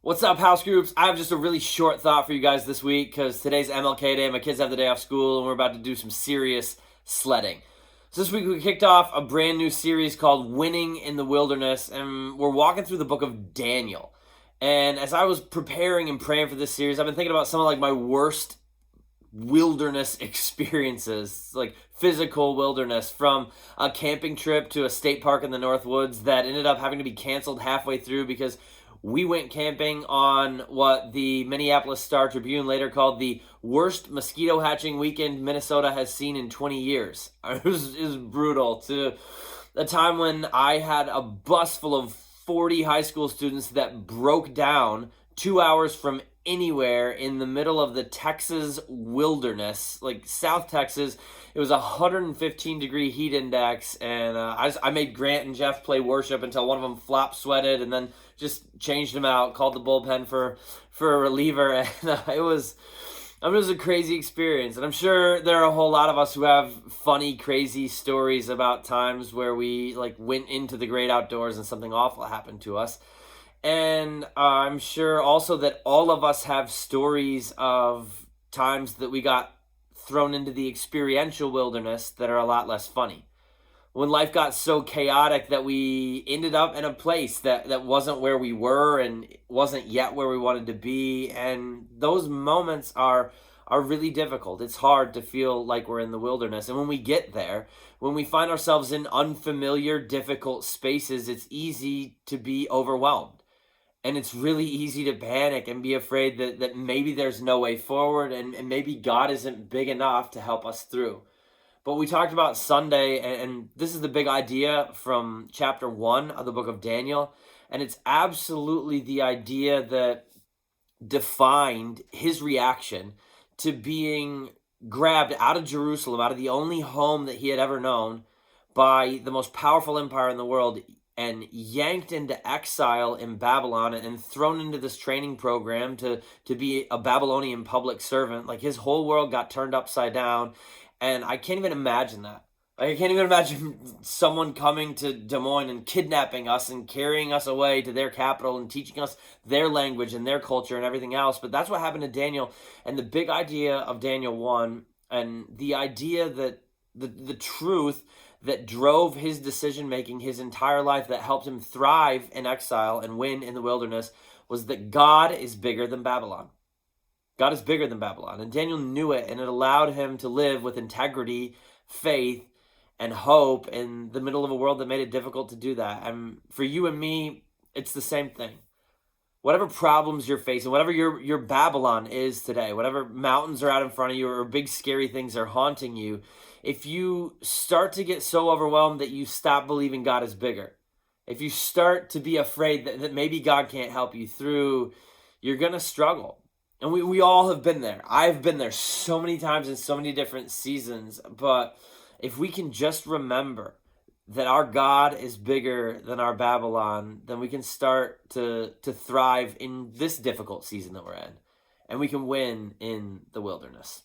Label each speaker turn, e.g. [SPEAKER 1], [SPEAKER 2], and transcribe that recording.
[SPEAKER 1] What's up, house groups? I have just a really short thought for you guys this week because today's MLK Day. My kids have the day off school, and we're about to do some serious sledding. So this week we kicked off a brand new series called Winning in the Wilderness, and we're walking through the book of Daniel. And as I was preparing and praying for this series, I've been thinking about some of my worst wilderness experiences, like physical wilderness, from a camping trip to a state park in the North Woods that ended up having to be canceled halfway through because we went camping on what the Minneapolis Star Tribune later called the worst mosquito hatching weekend Minnesota has seen in 20 years. It was brutal. To a time when I had a bus full of 40 high school students that broke down 2 hours from anywhere in the middle of the Texas wilderness, like South Texas. It was a 115-degree heat index, and I made Grant and Jeff play worship until one of them flop sweated, and then just changed him out, called the bullpen for a reliever, and it was a crazy experience. And I'm sure there are a whole lot of us who have funny, crazy stories about times where we went into the great outdoors and something awful happened to us. And I'm sure also that all of us have stories of times that we got thrown into the experiential wilderness that are a lot less funny. When life got so chaotic that we ended up in a place that wasn't where we were and wasn't yet where we wanted to be. And those moments are really difficult. It's hard to feel like we're in the wilderness. And when we get there, when we find ourselves in unfamiliar, difficult spaces, it's easy to be overwhelmed. And it's really easy to panic and be afraid that maybe there's no way forward, and maybe God isn't big enough to help us through. But we talked about Sunday, and this is the big idea from chapter 1 of the book of Daniel. And it's absolutely the idea that defined his reaction to being grabbed out of Jerusalem, out of the only home that he had ever known, by the most powerful empire in the world, and yanked into exile in Babylon and thrown into this training program to be a Babylonian public servant. Like, his whole world got turned upside down. And I can't even imagine that. Like, I can't even imagine someone coming to Des Moines and kidnapping us and carrying us away to their capital and teaching us their language and their culture and everything else. But that's what happened to Daniel. And the big idea of Daniel 1, and the idea that the truth that drove his decision making his entire life, that helped him thrive in exile and win in the wilderness, was that God is bigger than Babylon. God is bigger than Babylon. And Daniel knew it, and it allowed him to live with integrity, faith, and hope in the middle of a world that made it difficult to do that. And for you and me, it's the same thing. Whatever problems you're facing, whatever your Babylon is today, whatever mountains are out in front of you or big scary things are haunting you, if you start to get so overwhelmed that you stop believing God is bigger, if you start to be afraid that maybe God can't help you through, you're going to struggle. And we all have been there. I've been there so many times in so many different seasons. But if we can just remember that our God is bigger than our Babylon, then we can start to thrive in this difficult season that we're in. And we can win in the wilderness.